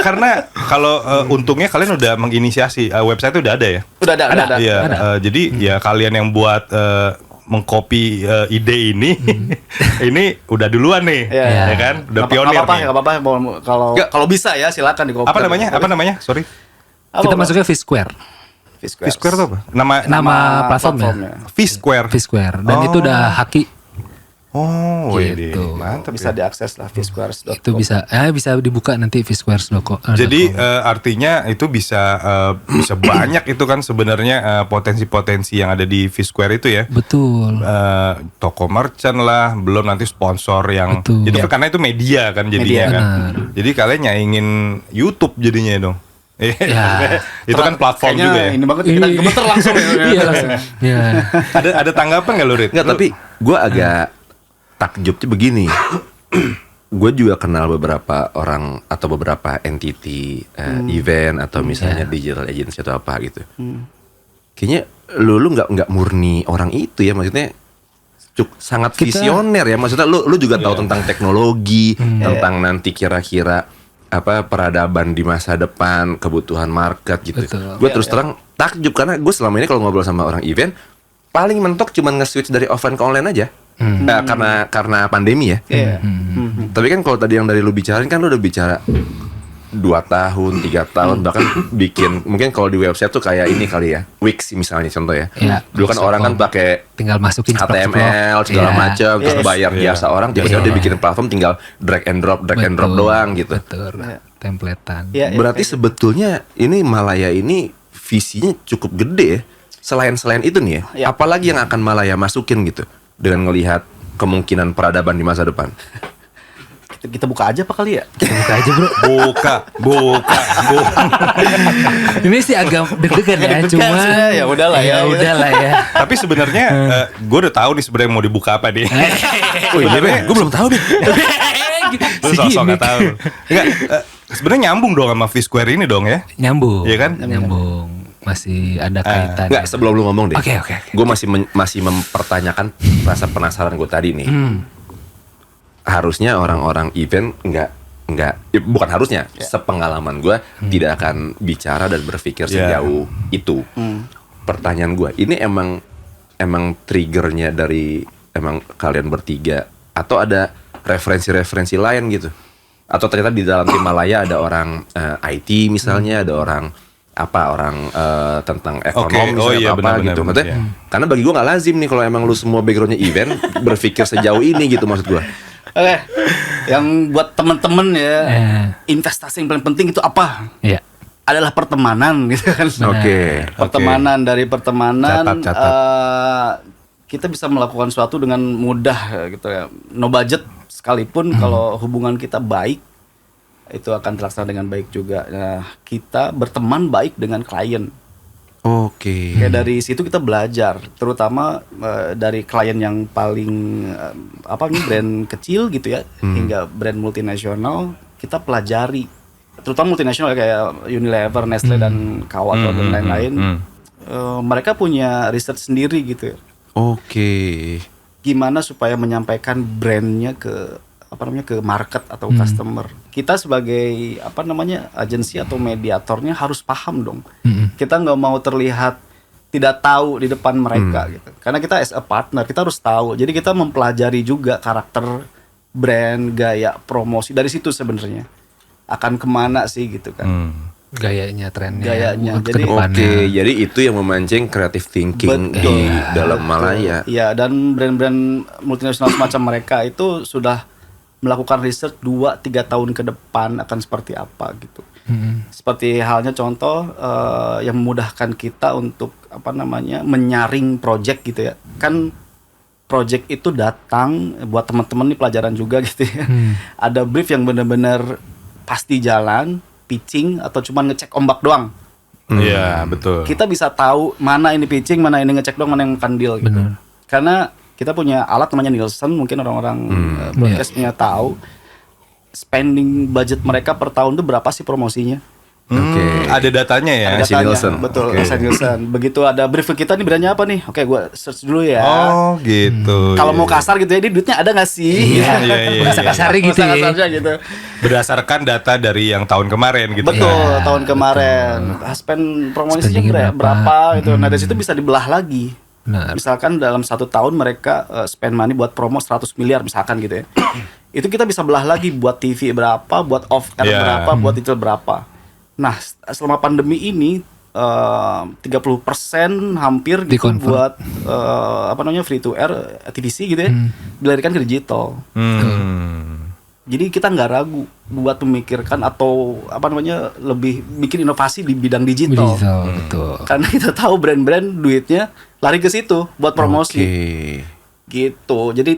Karena kalau untungnya kalian udah menginisiasi website itu udah ada ya. Udah ada. Iya, jadi ya kalian yang buat mengcopy ide ini ini udah duluan nih, Iya. ya kan? Udah pionir nih. Nggak apa-apa. Kalau bisa ya silakan di Apa namanya? Sorry. Kita masuknya V-Square. V-Square tuh apa? Nama platformnya. V-Square. V-Square. Dan itu udah haki. Oh, Gitu. mantap Bisa ya. diakses lah vsquares.com. Itu bisa dibuka nanti V-Squares.com. Jadi artinya itu bisa banyak itu kan sebenarnya potensi-potensi yang ada di V-Square itu ya. Betul. Toko merchant lah, belum nanti sponsor yang Betul. itu karena itu media kan jadinya Media, kan. benar. Jadi kalian nyaingin YouTube jadinya dong. Ya. Itu kan platform Kayaknya juga ya. Ini banget kita gemeter langsung ya. Iya langsung. Iya. Ada tanggapan nggak lu, Rit? Enggak, tapi gue agak takjubnya begini. Gue juga kenal beberapa orang atau beberapa entity event atau misalnya digital agency atau apa gitu. Kayaknya lu nggak murni orang itu ya, maksudnya sangat visioner ya. Maksudnya lu juga tahu tentang teknologi, tentang nanti kira-kira apa peradaban di masa depan, kebutuhan market gitu. Betul. Gue terus terang takjub karena gue selama ini kalau ngobrol sama orang event paling mentok cuman nge-switch dari offline ke online aja. Karena pandemi ya. Tapi kan kalau tadi yang dari lu bicarain kan lu udah bicara 2 tahun, 3 tahun bahkan bikin mungkin kalau di website tuh kayak ini kali ya, Wix misalnya contoh ya. Iya. Dulu kan orang kan pakai Tinggal masukin HTML segala Iya. macam terus bayar jasa orang, tiba-tiba dia bikin platform tinggal drag and drop Betul. doang gitu. Betul. Templetan. Iya, Berarti sebetulnya ini Malaya ini visinya cukup gede ya. Selain itu nih ya, Ya. apalagi yang akan Malaya masukin gitu dengan ngelihat kemungkinan peradaban di masa depan. Kita buka aja apa kali ya? Kita buka aja bro. Buka. Ini sih agak deg-degan ya, Deg-degan cuma sih, ya udahlah ya. udahlah ya. Tapi sebenarnya gue udah tahu nih sebenarnya mau dibuka apa nih. Oh iya, gue belum tahu nih. Lu sosok nggak tahu. Enggak, sebenarnya nyambung dong sama V-Square ini dong ya. Nyambung. Iya kan? Nyambung. Masih ada kaitan. Enggak, sebelum lu ngomong deh. Oke. Gue masih mempertanyakan rasa penasaran gue tadi nih. Harusnya orang-orang event bukan harusnya, sepengalaman gue tidak akan bicara dan berpikir sejauh itu. Pertanyaan gue, ini emang triggernya dari emang kalian bertiga atau ada referensi-referensi lain gitu. Atau ternyata di dalam tim Malaya ada orang IT misalnya, ada orang tentang ekonomi Oh iya, benar, gitu. benar, Maksudnya, iya. karena bagi gue nggak lazim nih kalau emang lu semua backgroundnya event berpikir sejauh ini gitu maksud gue. Oke, yang buat temen-temen ya, investasi yang paling penting itu apa? Iya. Adalah pertemanan gitu kan. Oke. Pertemanan, dari pertemanan Catat. kita bisa melakukan sesuatu dengan mudah gitu ya. No budget sekalipun kalau hubungan kita baik itu akan terlaksana dengan baik juga. Nah, kita berteman baik dengan klien. Oke. Kayak dari situ kita belajar, terutama dari klien yang paling brand kecil gitu ya, hingga brand multinasional kita pelajari, terutama multinasional kayak Unilever, Nestle dan Kawat dan lain-lain. Mereka punya riset sendiri gitu ya. Oke. Gimana supaya menyampaikan brandnya ke ke market atau customer. Kita sebagai agensi atau mediatornya harus paham dong. Kita nggak mau terlihat tidak tahu di depan mereka gitu. Karena kita as a partner kita harus tahu. Jadi kita mempelajari juga karakter brand, gaya promosi dari situ sebenarnya. Akan kemana sih gitu kan. Gayanya, trennya, Gayanya. ke Jadi depannya. Jadi itu yang memancing creative thinking Betul. di dalam Malaya. Iya, dan brand-brand multinasional semacam mereka itu sudah melakukan riset 2-3 tahun ke depan akan seperti apa gitu. Seperti halnya contoh yang memudahkan kita untuk menyaring project gitu ya. Kan project itu datang buat teman-teman nih pelajaran juga gitu ya. Ada brief yang benar-benar pasti jalan, pitching atau cuma ngecek ombak doang. Iya, betul. Kita bisa tahu mana ini pitching, mana ini ngecek doang, mana yang akan deal gitu. Benar. Karena kita punya alat namanya Nielsen, mungkin orang-orang broadcast punya tahu spending budget mereka per tahun itu berapa sih promosinya. Oke. Ada datanya ya. Ada si datanya, Nielsen. betul, Oke. si Nielsen. Begitu ada brief kita nih brandnya apa nih? Oke, gue search dulu ya. Oh, gitu. Kalau mau kasar gitu ya, ini duitnya ada nggak sih? Iya. Kasar-kasarnya gitu ya. Kasar-kasarnya gitu. Berdasarkan data dari yang tahun kemarin gitu. Betul, tahun kemarin. Spend promosinya Spendingnya berapa gitu. Nah, dari situ bisa dibelah lagi. Benar. Misalkan dalam 1 tahun mereka spend money buat promo 100 miliar misalkan gitu ya. Itu kita bisa belah lagi buat TV berapa, buat off air Yeah. berapa, buat digital berapa. Nah, selama pandemi ini 30% hampir gitu Di-convert. buat free to air TVC gitu ya. Dilarikan ke digital. Jadi kita nggak ragu buat memikirkan atau lebih bikin inovasi di bidang digital. Betul. Karena kita tahu brand-brand duitnya lari ke situ buat promosi. Oke. Gitu. Jadi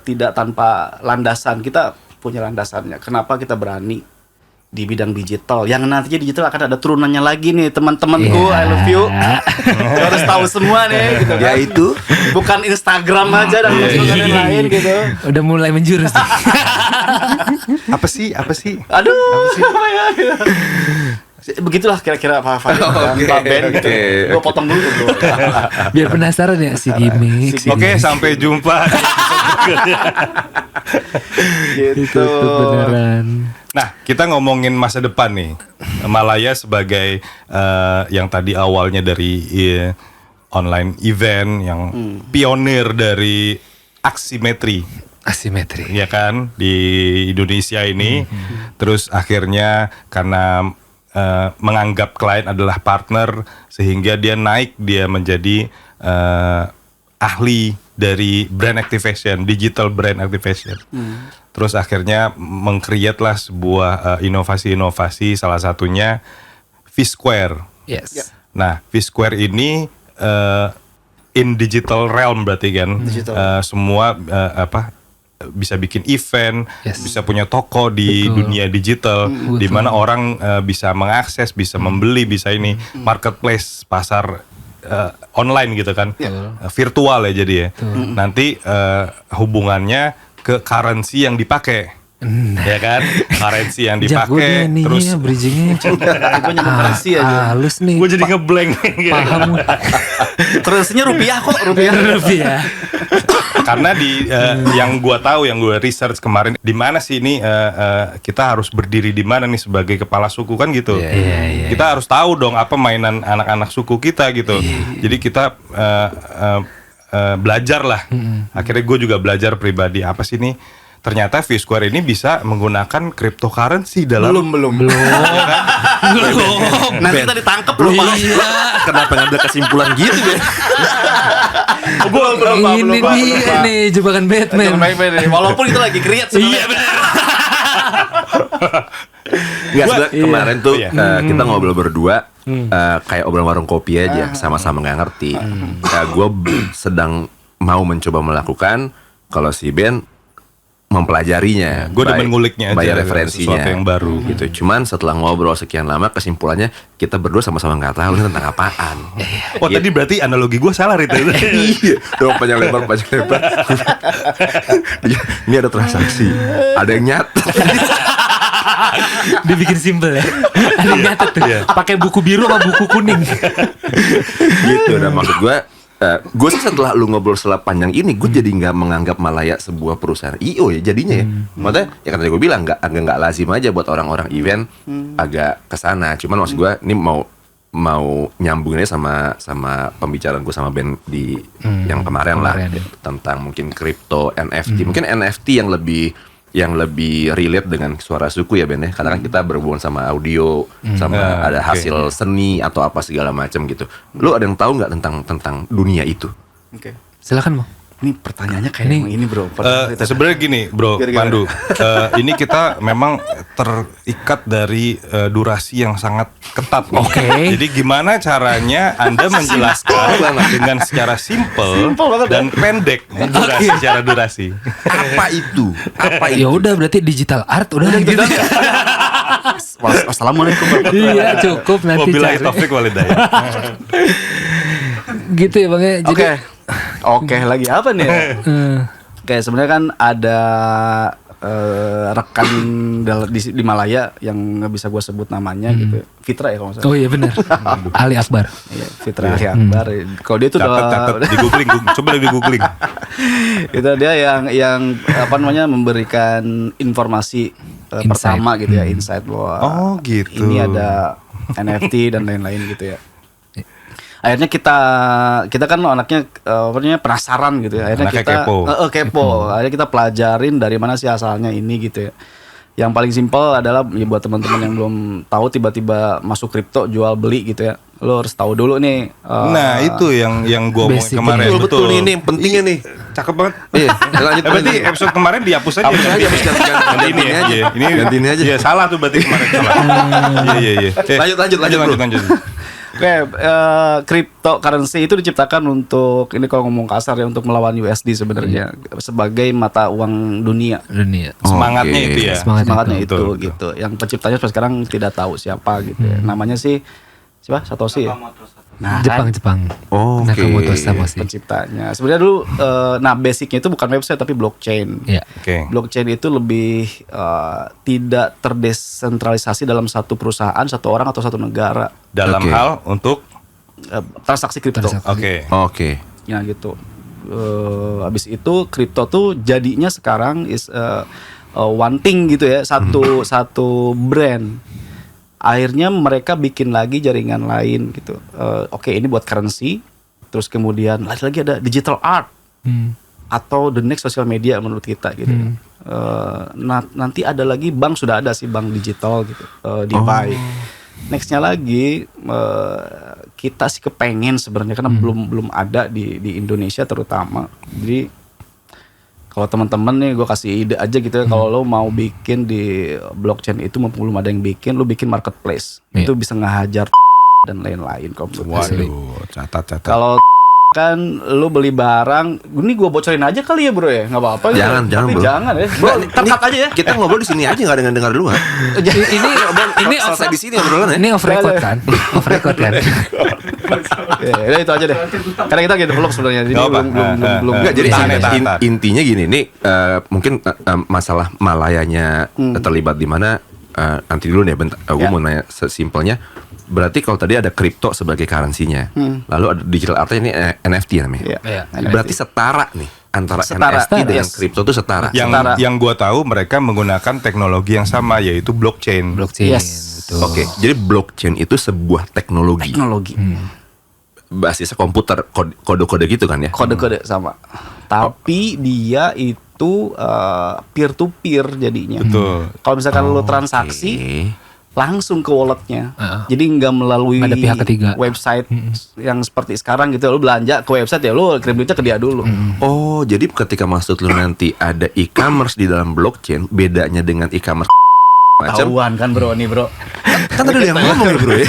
tidak tanpa landasan. Kita punya landasannya. Kenapa kita berani di bidang digital? Yang nantinya digital akan ada turunannya lagi nih, teman-temanku. I love you. Lu harus tahu semua nih gitu kan. Ya itu. Bukan Instagram aja dan yang lain gitu. Udah mulai menjurus nih. Apa sih? Aduh. Apa ya? Begitulah kira-kira Pak Fadil dan Pak Ben gitu. Oke. Gue potong dulu bro. Biar penasaran ya si gimmick. Oke, sampai jumpa. Gitu. Beneran. Nah, kita ngomongin masa depan nih. Malaya sebagai yang tadi awalnya dari online event, yang pionir dari aksimetri, ya kan, di Indonesia ini. Terus akhirnya karena menganggap klien adalah partner, sehingga dia menjadi ahli dari brand activation, digital brand activation. Terus akhirnya meng-create lah sebuah inovasi-inovasi, salah satunya V-Square. Yes. Nah, V-Square ini in digital realm berarti kan. Semua bisa bikin event, Yes. bisa punya toko di Betul. dunia digital, di mana orang bisa mengakses, bisa membeli, bisa ini marketplace, pasar online gitu kan, virtual ya jadi ya. Nanti hubungannya ke currency yang dipakai, ya kan, currency yang dipakai, terus bridgingnya Gue nyambung currency aja. halus nih. gue jadi ngeblank. Paham. Currency-nya rupiah kok, rupiah. Rupiah. Karena di yang gua tahu, yang gua research kemarin, di mana sih ini kita harus berdiri di mana nih sebagai kepala suku kan gitu. Iya. Kita harus tahu dong apa mainan anak-anak suku kita gitu. Jadi kita belajar lah. Akhirnya gue juga belajar pribadi apa sih nih ternyata V-Square ini bisa menggunakan cryptocurrency dalam belum. Nanti kita ditangkep loh Pak. Iya. Kenapa ngambil kesimpulan gitu deh? Ini dia nih jebakan Batman. Walaupun itu lagi create sebenarnya. Nggak, sebenarnya kemarin tuh Iya. kita ngobrol berdua kayak obrolan warung kopi aja, sama-sama nggak ngerti. Gue sedang mau mencoba melakukan, kalau si Ben mempelajarinya. Gue demen nguliknya aja, bayar referensinya, sesuatu yang baru. gitu. Cuman setelah ngobrol sekian lama, kesimpulannya kita berdua sama-sama nggak tahu ini tentang apaan. Oh tadi berarti analogi gue salah itu. Iya, dong panjang lebar. Ini ada transaksi, ada yang nyatet. Dibikin simple ya. Ada yang nyatet tuh. Pakai buku biru sama buku kuning. Gitu. Nah maksud gue sih setelah lu ngobrol setelah panjang ini, gue jadi nggak menganggap Malaya sebuah perusahaan IO ya jadinya ya. Maksudnya ya kan tadi gue bilang nggak lazim aja buat orang-orang event agak kesana. Cuman maksud gue ini mau nyambungnya sama pembicaraan gue sama Ben di yang kemarin lah tentang mungkin kripto NFT. Mungkin NFT yang lebih relate dengan suara suku ya Ben ya, karena kan kita berhubungan sama audio, sama ada hasil seni atau apa segala macam gitu. Lu ada yang tahu nggak tentang dunia itu? Oke. Silakan, Bang. Ini pertanyaannya kayak Ini- ini bro. Sebenarnya gini bro Gimana? Pandu, ini kita memang terikat dari durasi yang sangat ketat. Oke. Jadi gimana caranya Anda menjelaskan dengan secara simple dan pendek secara durasi. Apa itu? Ya udah berarti digital art udah gitu. Assalamualaikum. Iya, cukup nanti Wabillahi cari. taufik walhidayah. Gitu ya, Bang ya. Jadi Oke, lagi apa nih? Kayak sebenarnya kan ada rekan di Malaya yang nggak bisa gue sebut namanya gitu. Fitra ya kalau nggak salah. Oh iya benar. Ali Akbar. Iya, Fitra Ali Akbar. Kalau dia tuh Catat di googling, coba di googling. itu dia yang apa namanya memberikan informasi Insight. pertama gitu ya, insight bahwa Oh, gitu. ini ada NFT dan lain-lain gitu ya. Akhirnya kita kan anaknya apa namanya penasaran gitu ya. Akhirnya Anaknya kita kepo. Akhirnya kita pelajarin dari mana sih asalnya ini gitu ya. Yang paling simpel adalah ya buat teman-teman yang belum tahu tiba-tiba masuk kripto jual beli gitu ya. Lo harus tahu dulu nih. Nah itu yang gue omongin Basic. kemarin. Betul nih, ini yang pentingnya nih. Cakep banget. Iya, lanjut. Berarti episode kemarin dihapus aja. Hapus aja, hapus, ganti ini ini ya. aja. Iya, ini Ganti ini aja. Iya, salah tuh berarti kemarin salah. Iya. Lanjut. Oke, cryptocurrency itu diciptakan untuk ini kalau ngomong kasar ya untuk melawan USD sebenarnya sebagai mata uang dunia. Dunia. Semangatnya Oke. itu ya. Semangatnya itu Betul. gitu. Yang penciptanya sampai sekarang tidak tahu siapa gitu ya. Namanya sih siapa? Satoshi ya? Nah, Jepang. Oke. Nakamoto Samoshi. penciptanya. Sebenarnya dulu nah basicnya itu bukan website tapi blockchain. Iya. Oke. Blockchain itu lebih tidak terdesentralisasi dalam satu perusahaan, satu orang atau satu negara. Dalam Oke. hal untuk Transaksi kripto. oke. Ya gitu. Habis itu kripto tuh jadinya sekarang is one thing gitu ya, satu brand. Akhirnya mereka bikin lagi jaringan lain gitu. Oke, ini buat currency. Terus kemudian lagi ada digital art atau the next social media menurut kita gitu. Nanti ada lagi bank, sudah ada sih bank digital gitu, DeFi. Nextnya lagi kita sih kepengen sebenarnya karena belum ada di Indonesia terutama. Jadi kalau teman-teman nih gue kasih ide aja gitu ya, kalau lo mau bikin di blockchain itu mumpung belum ada yang bikin, lo bikin marketplace. Iya. Itu bisa ngehajar dan lain-lain kalau menurut gue. Waduh, catat. Kalau kan lu beli barang, ini gua bocorin aja kali ya bro ya, nggak apa-apa. gitu. Jangan, Tapi bro. jangan ya, bro. Terkat aja ya. Kita ngobrol di sini aja, nggak dengar dulu kan? Ini Selesai di sini obrolan ya. Ini off record kan? Off record kan? Ya, itu aja deh. Karena kita develop sebenarnya, jadi Nggak apa. belum. Enggak, jadi Tahan, sini, tahan. intinya gini nih, mungkin masalah Malayanya terlibat di mana, nanti dulu nih, gue Ya. mau nanya sesimpelnya. Berarti kalau tadi ada kripto sebagai currency-nya, lalu ada digital artnya ini NFT namanya. Iya. Iya. Berarti setara nih antara Setara. NFT dengan Yes. kripto itu setara. Setara. Yang gua tahu mereka menggunakan teknologi yang sama yaitu blockchain. Blockchain. Yes. Betul. Oke, jadi blockchain itu sebuah teknologi. Teknologi, Basisnya komputer, kode-kode gitu kan ya. kode-kode sama. Tapi dia itu itu peer to peer jadinya. Betul. Kalau misalkan lo transaksi langsung ke walletnya, jadi nggak melalui Ada pihak ketiga. website yang seperti sekarang gitu. Lo belanja ke website ya lo kirim duitnya ke dia dulu. Oh, jadi ketika maksud lu nanti ada e-commerce di dalam blockchain, bedanya dengan e-commerce macam Tahuan kan bro nih bro. kan tadi yang ngomong ya bro ya.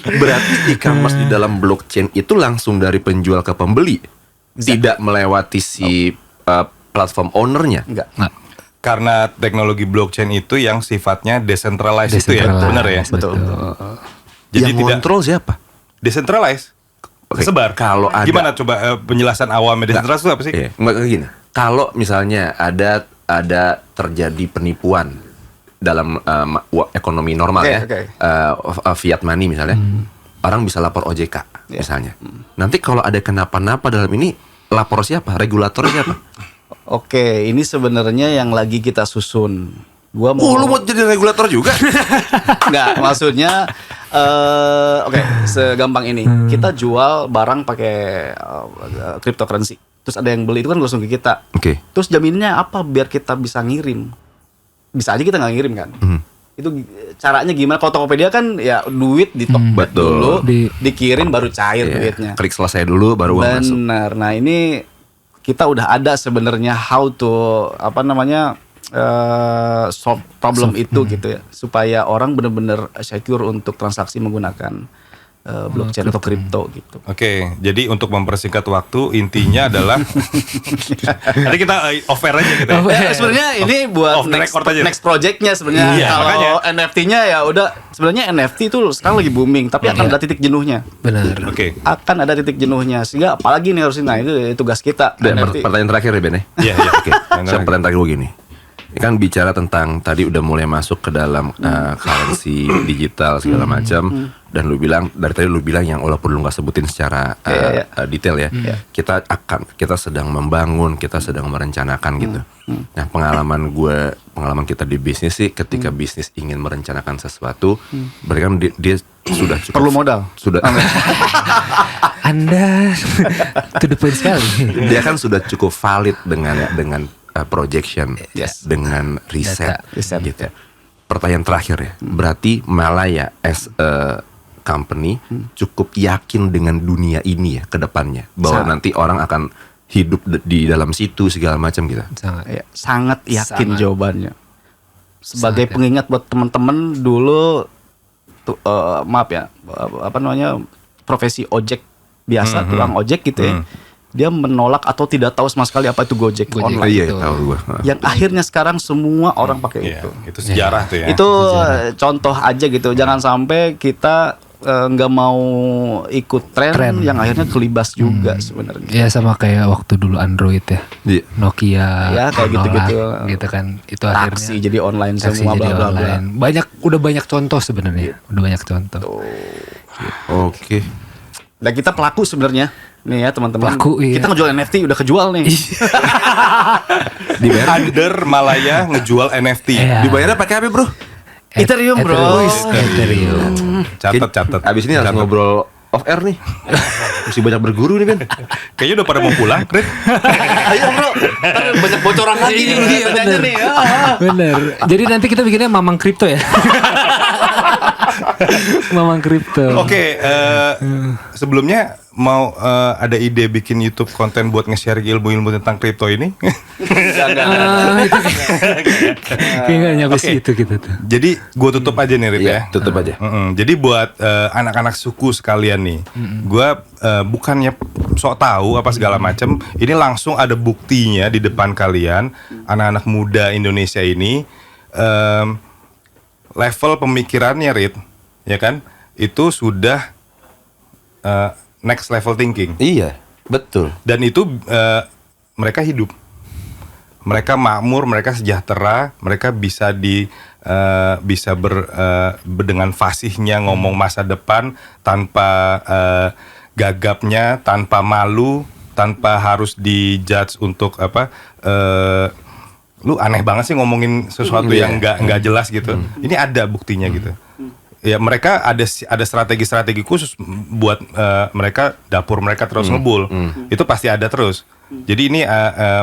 Berarti e-commerce di dalam blockchain itu langsung dari penjual ke pembeli, tidak melewati si platform ownernya. Enggak. Nggak. Karena teknologi blockchain itu yang sifatnya decentralized itu ya, Decentralized, benar ya? Betul. Jadi Yang tidak kontrol siapa? decentralized. Oke, Sebar. kalau ada- Gimana coba penjelasan awamnya decentralized itu apa sih? Iya, nggak kayak gini. Kalau misalnya ada terjadi penipuan dalam ekonomi normal Oke, ya, oke. Fiat money misalnya, orang bisa lapor OJK misalnya. Nanti kalau ada kenapa-napa dalam ini, lapor siapa? Regulatornya siapa? Oke, ini sebenarnya yang lagi kita susun. Gua Oh, lu mau jadi regulator juga? Enggak, maksudnya oke, segampang ini. Kita jual barang pakai cryptocurrency. Terus ada yang beli itu kan langsung ke kita. Oke. Terus jaminnya apa biar kita bisa ngirim? Bisa aja kita nggak ngirim kan? Itu caranya gimana? Kalau Tokopedia kan ya duit di Tokped Betul. dulu, Di- dikirim baru cair Iya, duitnya. klik selesai dulu baru uang masuk. Benar. Nah ini kita udah ada sebenarnya how to solve problem itu gitu ya, supaya orang benar-benar secure untuk transaksi menggunakan blockchain atau kripto gitu. Oke, jadi untuk mempersingkat waktu intinya adalah nanti kita offer aja gitu. Ya. Sebenarnya ini buat Off the next, record aja. next projectnya sebenarnya. Iya, Kalau makanya. NFT-nya ya udah sebenarnya NFT itu sekarang lagi booming, tapi akan ada titik jenuhnya. Benar. Oke. Akan ada titik jenuhnya, sehingga apalagi nih harusnya, nah itu tugas kita. Dan NFT. pertanyaan terakhir ya Ben ya? Iya, iya. Oke, saya pertanyaan terakhir gue gini. Ini kan bicara tentang tadi udah mulai masuk ke dalam currency digital segala macam, dan lu bilang dari tadi lu bilang yang walaupun lu nggak sebutin secara detail ya, kita sedang membangun, kita sedang merencanakan gitu. Nah pengalaman kita di bisnis sih, ketika bisnis ingin merencanakan sesuatu, berarti kan dia sudah cukup, Perlu modal. sudah Anda to the point sekali. dia kan sudah cukup valid dengan projection, Yes. dengan riset, Riset. gitu. Pertanyaan terakhir ya, berarti Malaya as a company cukup yakin dengan dunia ini ya ke depannya, bahwa Sangat. nanti orang akan hidup di dalam situ segala macam gitu. Sangat. Ya, sangat yakin Sangat. jawabannya. Sebagai Sangat pengingat buat teman-teman dulu, maaf ya, profesi ojek biasa, tukang ojek gitu ya, dia menolak atau tidak tahu sama sekali apa itu Gojek online. Iya, Betul. tahu gua. Yang akhirnya sekarang semua orang pakai Iya, itu. itu sejarah tuh ya. Itu contoh aja gitu. Jangan sampai kita nggak mau ikut tren yang akhirnya kelibas juga sebenarnya. Ya sama kayak waktu dulu Android ya. Iya. Nokia Ya, kayak menolak, gitu-gitu. gitu kan. Itu Taksi akhirnya jadi online taksi semua jadi bla bla bla. online. Udah banyak contoh sebenarnya. Udah banyak contoh. Oke. Dan kita pelaku sebenarnya. Nih ya teman-teman. Pelaku, iya. Kita ngejual NFT udah kejual nih. Under Malaya ngejual NFT. Iya. Dibayarnya pakai apa, Bro? Ethereum, bro. Ethereum. Catat. Abis ini harus ngobrol off air nih. Mesti banyak berguru nih, Ben. Kayaknya udah pada mau pulang, Rit. Ayo bro, ntar banyak bocoran lagi nih Iya, kerjanya bener. nih. Bener. Jadi nanti kita bikinnya Mamang Kripto ya. Mamang Kripto. Oke, sebelumnya mau ada ide bikin YouTube konten buat nge-share ilmu-ilmu tentang kripto ini? Kayaknya nggak nyampe Oke. situ kita tuh. Jadi gue tutup aja nih, Rit Iya, ya. tutup aja. Jadi buat anak-anak suku sekalian nih, gue bukannya sok tahu apa segala macam, ini langsung ada buktinya di depan kalian, anak-anak muda Indonesia ini, level pemikirannya, Rit, ya kan, itu sudah next level thinking, Iya, betul. dan itu mereka hidup. Mereka makmur, mereka sejahtera, mereka bisa dengan fasihnya ngomong masa depan tanpa gagapnya, tanpa malu, tanpa harus dijudge untuk lu aneh banget sih ngomongin sesuatu yang nggak jelas gitu. Ini ada buktinya gitu. Ya mereka ada strategi-strategi khusus buat mereka dapur mereka terus ngebul. Itu pasti ada terus. Jadi ini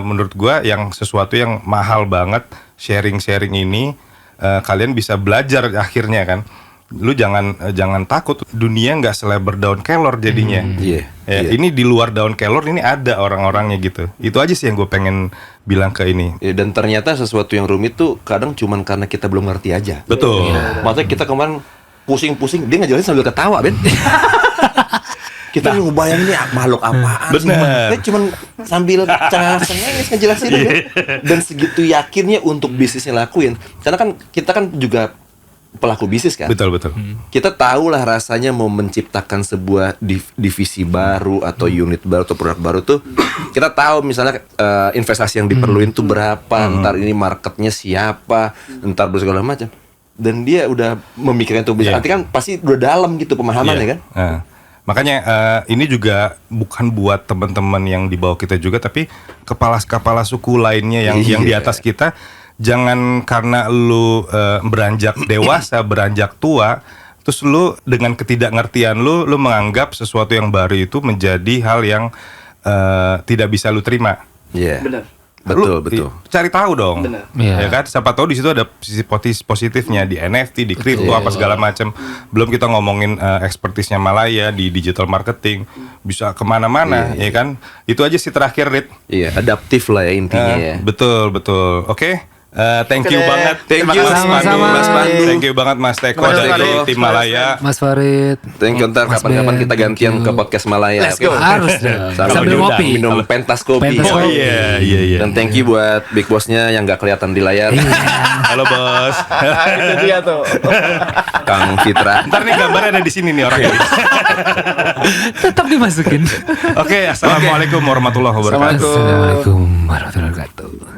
menurut gua yang sesuatu yang mahal banget, sharing ini kalian bisa belajar akhirnya kan. Lu jangan takut, dunia nggak selebar daun kelor jadinya. Ini di luar daun kelor ini ada orang-orangnya gitu. Itu aja sih yang gue pengen bilang ke ini. Dan ternyata sesuatu yang rumit tuh kadang cuman karena kita belum ngerti aja. Betul. Maksudnya kita kemarin pusing-pusing, dia ngejelasin sambil ketawa, Ben. Kita ngebayangin ini makhluk apaan sih? Bener. Dia cuman sambil cengeng ngejelasin aja. Dan segitu yakinnya untuk bisnisnya lakuin. Karena kan kita kan juga pelaku bisnis kan. Betul. Kita tahulah rasanya mau menciptakan sebuah divisi baru atau unit baru atau produk baru tuh. Kita tahu misalnya investasi yang diperluin tuh berapa, ntar ini marketnya siapa, ntar segala macam. Dan dia udah memikirkan itu bisa. Nanti kan pasti udah dalam gitu pemahamannya kan. Makanya ini juga bukan buat teman-teman yang di bawah kita juga, tapi kepala suku lainnya yang di atas kita. Jangan karena lu beranjak dewasa, beranjak tua, terus lu dengan ketidakngertian lu menganggap sesuatu yang baru itu menjadi hal yang tidak bisa lu terima. Iya. Benar. Betul. Cari tahu dong. Benar. Ya kan? Siapa tahu di situ ada sisi positifnya di NFT, di kripto apa segala macam. Belum kita ngomongin ekspertisnya Malaya di digital marketing, bisa kemana-mana, ya kan? Itu aja sih terakhir, Rit. Iya, adaptif lah ya intinya ya. Betul. Oke. Thank you banget. Thank you Sama-sama. Mas Pandu. Thank you banget Mas Teko Mas dari Teko. tim Malaya. Mas Farid. Thank you, ntar Mas kapan-kapan Ben, kita gantian thank ke you. podcast Malaya. Let's go. Harus dong. Sambil Sambil ngopi. minum pentas kopi. Pentas Oh kopi. iya. Dan thank you buat big bossnya yang nggak kelihatan di layar, Halo bos. Itu dia tuh. Kang Fitra. Ntar nih gambarnya ada di sini nih orangnya. Tetap dimasukin. Oke, assalamualaikum warahmatullahi wabarakatuh. Assalamualaikum. Assalamualaikum warahmatullahi wabarakatuh.